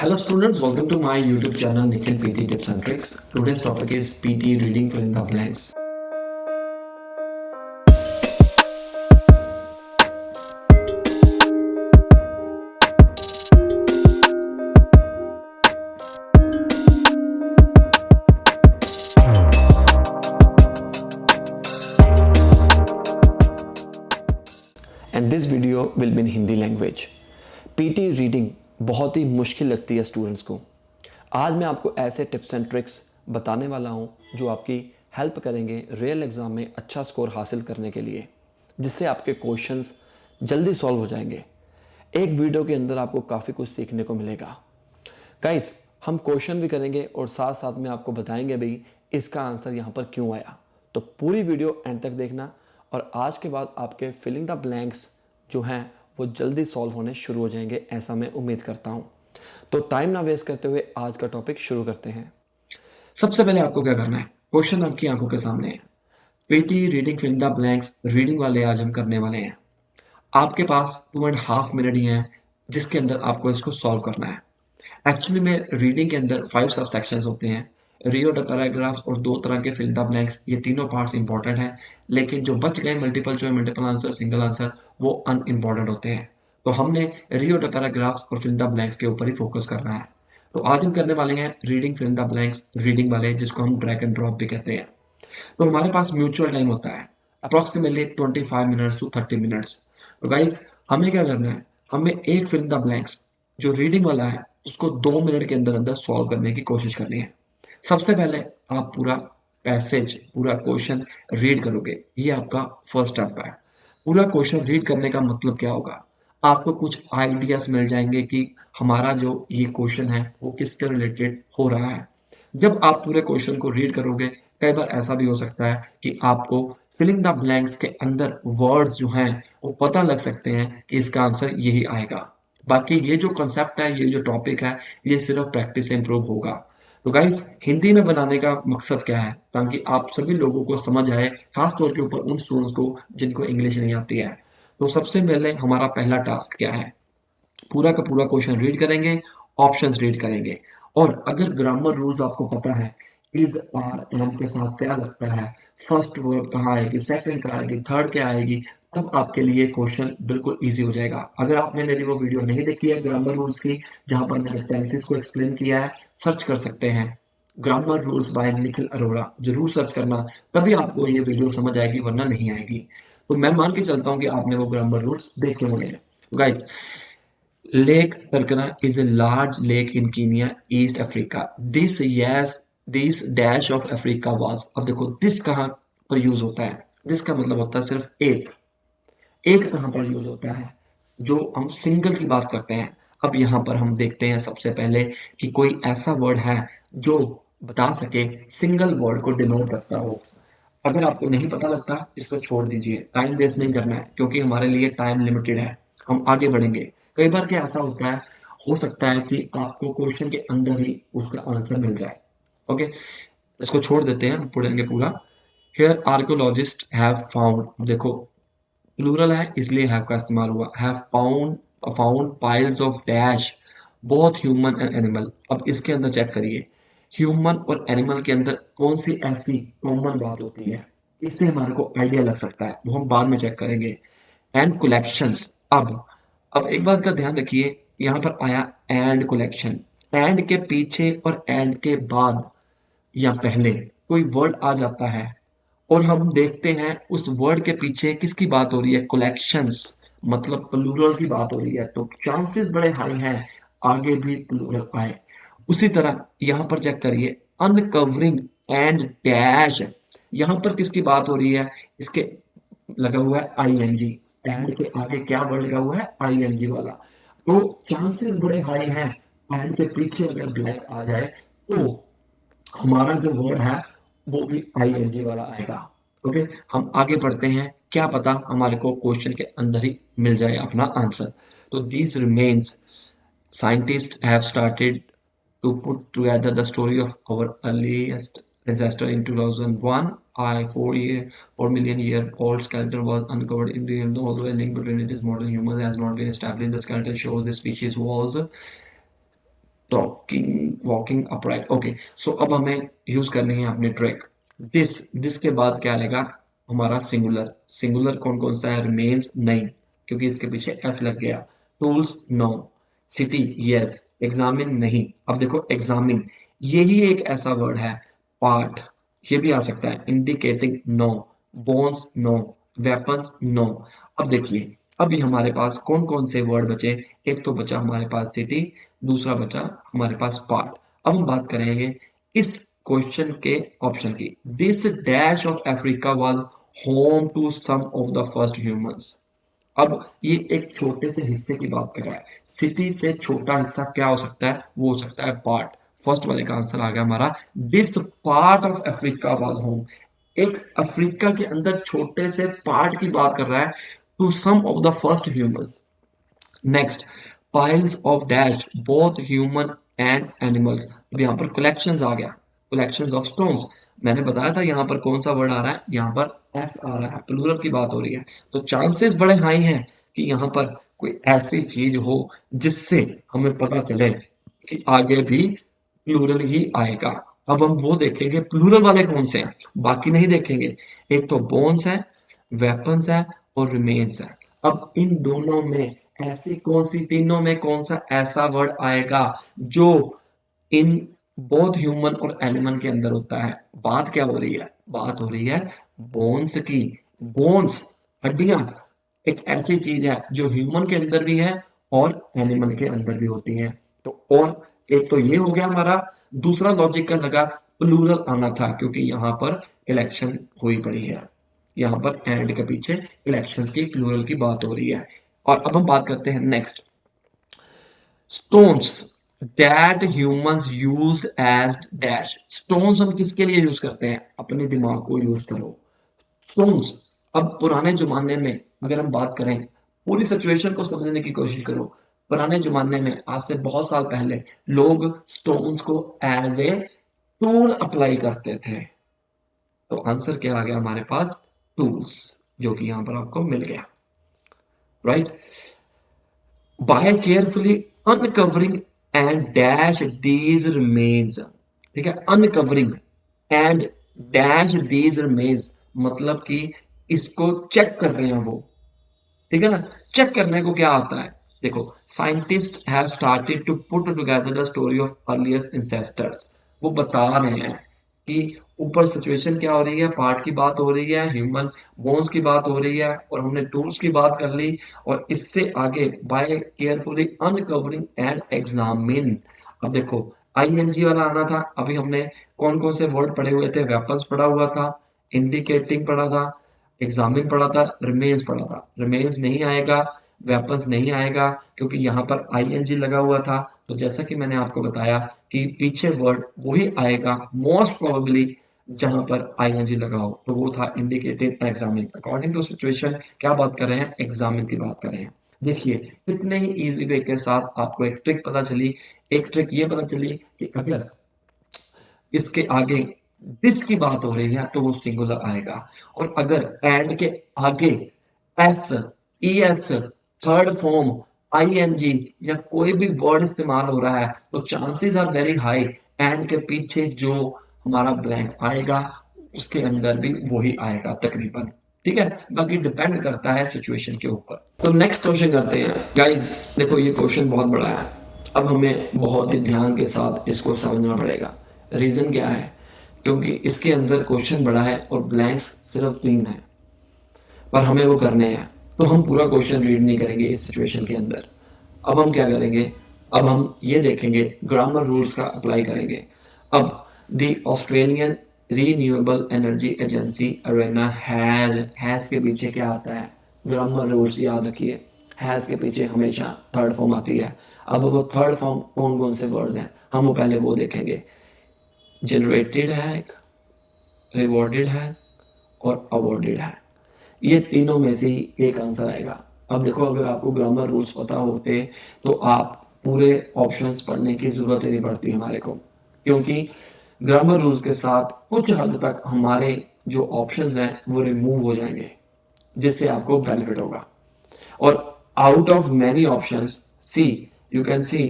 Hello students, welcome to my YouTube channel Nikhil PT Tips and Tricks. Today's topic is PT reading fill in the blanks. And this video will be in Hindi language. PT reading बहुत ही मुश्किल लगती है students को। आज मैं आपको ऐसे tips and tricks बताने वाला हूँ जो आपकी हेल्प करेंगे रियल एग्ज़ाम में अच्छा स्कोर हासिल करने के लिए, जिससे आपके क्वेश्चंस जल्दी सॉल्व हो जाएंगे। एक वीडियो के अंदर आपको काफ़ी कुछ सीखने को मिलेगा। गाइस, हम क्वेश्चन भी करेंगे और साथ साथ में आपको बताएंगे भाई इसका आंसर यहाँ पर क्यों आया। तो पूरी वीडियो एंड तक देखना और आज के बाद आपके फिलिंग द ब्लैंक्स जो हैं वो जल्दी सॉल्व होने शुरू हो जाएंगे, ऐसा मैं उम्मीद करता हूँ। तो टाइम ना वेस्ट करते हुए आज का टॉपिक शुरू करते हैं। सबसे पहले आपको क्या करना है, क्वेश्चन आपकी आंखों के सामने है। PT reading filling the blanks reading वाले आज हम करने वाले हैं। आपके पास 2.5 मिनट ही हैं जिसके अंदर आपको इसको सॉल्व करना है। एक्चुअली में रीडिंग के अंदर 5 सब सेक्शंस होते हैं, रियो द पैराग्राफ्स और 2 तरह के फिल द ब्लैंक्स। ये तीनों पार्ट्स इंपॉर्टेंट हैं, लेकिन जो बच गए multiple choice, multiple answer, single answer, वो अनइम्पॉर्टेंट होते हैं। तो हमने रियो द पैराग्राफ्स और फिल द ब्लैंक्स के ऊपर ही फोकस करना है। तो आज हम करने वाले हैं reading fill the blanks reading वाले, जिसको हम ड्रैग एंड ड्रॉप भी कहते हैं। तो हमारे पास म्यूचुअल टाइम होता है अप्रोक्सीमेटली 25 मिनट्स टू 30 मिनट्स। तो गाइज, हमें क्या करना है, हमें एक फिल इन द ब्लैंक्स जो रीडिंग वाला है उसको 2 मिनट के अंदर अंदर सॉल्व करने की कोशिश करनी है। सबसे पहले आप पूरा पैसेज, पूरा क्वेश्चन रीड करोगे। ये आपका फर्स्ट स्टेप है। पूरा क्वेश्चन रीड करने का मतलब क्या होगा, आपको कुछ आइडियाज मिल जाएंगे कि हमारा जो ये क्वेश्चन है वो किसके रिलेटेड हो रहा है। जब आप पूरे क्वेश्चन को रीड करोगे, कई बार ऐसा भी हो सकता है कि आपको फिलिंग द ब्लैंक्स के अंदर वर्ड्स जो हैं वो पता लग सकते हैं कि इसका आंसर यही आएगा। बाकी ये जो कॉन्सेप्ट है, ये जो टॉपिक है, ये सिर्फ प्रैक्टिस से इंप्रूव होगा। तो गाइस, हिंदी में बनाने का मकसद क्या है, ताकि आप सभी लोगों को समझ आए, खास तौर के ऊपर उन स्टूडेंट्स को जिनको इंग्लिश नहीं आती है। तो सबसे पहले हमारा पहला टास्क क्या है, पूरा का पूरा क्वेश्चन रीड करेंगे, ऑप्शंस रीड करेंगे। और अगर ग्रामर रूल्स आपको पता है, इज आर एम के साथ क्या लगता है, फर्स्ट वर्ब कहाँ आएगी, सेकंड कहाँ आएगी, थर्ड क्या आएगी, तब आपके लिए क्वेश्चन बिल्कुल इजी हो जाएगा। अगर आपने मेरी वो वीडियो नहीं देखी है ग्रामर रूल्स की, जहां पर मैंने टेंसेस को एक्सप्लेन किया है, सर्च कर सकते हैं grammar rules by Nikhil Arora. जरूर सर्च करना, तभी आपको ये वीडियो समझ आएगी, वरना नहीं आएगी। तो मैं मान के चलता हूँ कि आपने वो ग्रामर रूल्स देखे होंगे। Guys, Lake Turkana is a large lake in Kenya, East Africa. This dash of Africa was. अब देखो this कहाँ पर यूज होता है, this का मतलब होता है सिर्फ एक। एक कहाँ पर यूज होता है, जो हम सिंगल की बात करते हैं। अब यहाँ पर हम देखते हैं सबसे पहले कि कोई ऐसा वर्ड है जो बता सके, सिंगल वर्ड को डिनोट करता हो। अगर आपको नहीं पता लगता, इसको छोड़ दीजिए, टाइम वेस्ट नहीं करना है, क्योंकि हमारे लिए टाइम लिमिटेड है। हम आगे बढ़ेंगे। कई बार क्या ऐसा होता है, हो सकता है कि आपको क्वेश्चन के अंदर ही उसका आंसर मिल जाए। ओके, इसको छोड़ देते हैं, पढ़ेंगे पूरा। हियर आर्कोलॉजिस्ट हैव फाउंड, देखो प्लूरल है इसलिए हैव का इस्तेमाल हुआ, have found found piles of dash, both human and animal. अब इसके अंदर चेक करिए, ह्यूमन और एनिमल के अंदर कौन सी ऐसी कॉमन बात होती है, इससे हमारे को आइडिया लग सकता है, वो हम बाद में चेक करेंगे। And collections. अब एक बात का ध्यान रखिए, यहाँ पर आया एंड कलेक्शन। एंड के पीछे और एंड के बाद या पहले कोई वर्ड आ जाता है और हम देखते हैं उस वर्ड के पीछे किसकी बात हो रही है, कलेक्शंस, मतलब प्लूरल की बात हो रही है, तो चांसेस बड़े हाई हैं आगे भी प्लूरल आए। उसी तरह यहाँ पर चेक करिए, अनकवरिंग एंड डैश, यहाँ पर किसकी बात हो रही है, इसके लगा हुआ है आईएनजी। एंड के आगे क्या वर्ड लगा हुआ है, आईएनजी वाला। तो चांसेस बड़े हाई हैं एंड के पीछे अगर ब्लैक आ जाए तो हमारा जो वर्ड है वो भी आईएनजी वाला आएगा। ओके, हम आगे बढ़ते हैं, क्या पता हमारे को क्वेश्चन के अंदर ही मिल जाए अपना आंसर। तो these remains, scientists have started to put together the story of our earliest ancestor in 2001. A 4 million year old skeleton was uncovered in the, although a link between it is modern humans has not been established. The skeleton shows the species was talking, walking, upright. Okay, so अब हमें use करनी है अपनी trick. This के बाद क्या आएगा हमारा सिंगुलर। सिंगुलर कौन कौन सा है? रिमेन्स नहीं, क्योंकि इसके पीछे एस लग गया। Tools no. City yes. Examine नहीं। अब देखो एग्जामिन यही एक ऐसा वर्ड है। पार्ट ये भी आ सकता है। Indicating no. Bones no. Weapons no. अब देखिए अभी हमारे पास कौन कौन से वर्ड बचे? एक तो बचा हमारे पास सिटी, दूसरा बचा हमारे पास पार्ट। अब हम बात करेंगे इस क्वेश्चन के ऑप्शन की। This dash of Africa was home to some of the first humans. अब ये एक छोटे से हिस्से की बात कर रहा है। सिटी से छोटा हिस्सा क्या हो सकता है? वो हो सकता है पार्ट। फर्स्ट वाले का आंसर आ गया हमारा। This part of Africa was home. एक अफ्रीका के अंदर छोटे से पार्ट की बात कर रहा है। To some of the first humans. Next, piles of dash both human and animals. अब यहाँ पर कलेक्शंस आ गया। Collections of stones. मैंने बताया था यहाँ पर कौन सा वर्ड आ रहा है? यहाँ पर एस आ रहा है, प्लूरल की बात हो रही है। तो चांसेस बड़े हाई हैं कि यहाँ पर कोई ऐसी चीज हो जिससे हमें पता चले कि आगे भी प्लूरल ही आएगा। अब हम वो देखेंगे प्लूरल वाले कौन से हैं, बाकी नहीं देखेंगे। एक तो बोन्स है, वेपन्स है और रिमेन्स है। अब इन दोनों में ऐसी कौन सी, तीनों में कौन सा ऐसा वर्ड आएगा जो इन बोथ ह्यूमन और एनिमल के अंदर होता है? बात क्या हो रही है? बात हो रही है बोन्स की। बोन्स हड्डियां एक ऐसी चीज है जो ह्यूमन के अंदर भी है और एनिमल के अंदर भी होती है। तो और एक तो ये हो गया हमारा। दूसरा लॉजिकल लगा प्लूरल आना था, क्योंकि यहाँ पर इलेक्शन हुई पड़ी है। यहाँ पर एंड के पीछे इलेक्शंस की प्लूरल की बात हो रही है। और अब हम बात करते हैं next. Stones that humans use as dash. Stones हम किसके लिए यूज करते हैं? अपने दिमाग को यूज करो। स्टोन्स अब पुराने जमाने में अगर हम बात करें, पूरी सिचुएशन को समझने की कोशिश करो। पुराने जमाने में आज से बहुत साल पहले लोग स्टोन्स को एज ए टूल अप्लाई करते थे। तो आंसर क्या आ गया हमारे पास? टूल्स, जो कि यहां पर आपको मिल गया। Right. By carefully uncovering and dash these remains. ठीक है, uncovering and dash these remains मतलब कि इसको चेक कर रहे हैं वो। ठीक है ना, चेक करने को क्या आता है? देखो, scientist have started to put together the story of earliest ancestors. वो बता रहे हैं कि ऊपर सिचुएशन क्या हो रही है, पार्ट की बात हो रही है, ह्यूमन बोन्स की बात हो रही है, और हमने टूल्स की बात कर ली। और इससे आगे by carefully uncovering and examine. अब देखो आईएनजी वाला आना था। अभी हमने कौन कौन से वर्ड पढ़े हुए थे? वेपन्स पढ़ा हुआ था, इंडिकेटिंग पढ़ा था, एग्जामिन पढ़ा था, रिमेन्स पढ़ा था। रिमेन्स नहीं आएगा, वेपन्स नहीं आएगा, क्योंकि यहाँ पर आईएनजी लगा हुआ था। तो जैसा कि मैंने आपको बताया कि पीछे वर्ड वही आएगा मोस्ट प्रोबेबली जहां पर आईएनजी लगा हो। तो वो था indicated examine. According to situation क्या बात कर रहे हैं? एग्जामिन की बात कर रहे हैं। देखिए कितने ही इजी वे के साथ आपको एक ट्रिक पता चली। एक ट्रिक ये पता चली कि अगर इसके आगे दिस की बात हो रही है तो वो सिंगुलर आएगा, और अगर एंड के आगे S, E S, third form, ING या कोई भी वर्ड इस्तेमाल हो रहा है तो chances are very high and के पीछे जो हमारा ब्लैंक आएगा उसके अंदर भी वही आएगा तकरीबन। ठीक है, बाकी डिपेंड करता है सिचुएशन के ऊपर। तो नेक्स्ट क्वेश्चन करते हैं गाइस। देखो ये क्वेश्चन बहुत बड़ा है, अब हमें बहुत ही ध्यान के साथ इसको समझना पड़ेगा। रीज़न क्या है? क्योंकि इसके अंदर क्वेश्चन बड़ा है और ब्लैंक्स सिर्फ 3 हैं, पर हमें वो करने हैं। तो हम पूरा क्वेश्चन रीड नहीं करेंगे इस सिचुएशन के अंदर। अब हम क्या करेंगे? अब हम ये देखेंगे, ग्रामर रूल्स का अप्लाई करेंगे। अब the Australian renewable energy agency Arena has के पीछे क्या आता है? ग्रामर रूल्स याद रखिए। हैज़ के पीछे हमेशा थर्ड फॉर्म आती है। अब वो थर्ड फॉर्म कौन कौन से वर्ड्स हैं हम वो पहले वो देखेंगे। जनरेटेड है, एक रिवॉर्डेड है और अवॉर्डेड है। ये तीनों में से ही एक आंसर आएगा। अब देखो अगर आपको ग्रामर रूल्स पता होते तो आप पूरे ऑप्शंस पढ़ने की ज़रूरत ही नहीं पड़ती हमारे को, क्योंकि ग्रामर रूल्स के साथ कुछ हद तक हमारे जो ऑप्शंस हैं वो रिमूव हो जाएंगे, जिससे आपको बेनिफिट होगा। और out of many options C you can C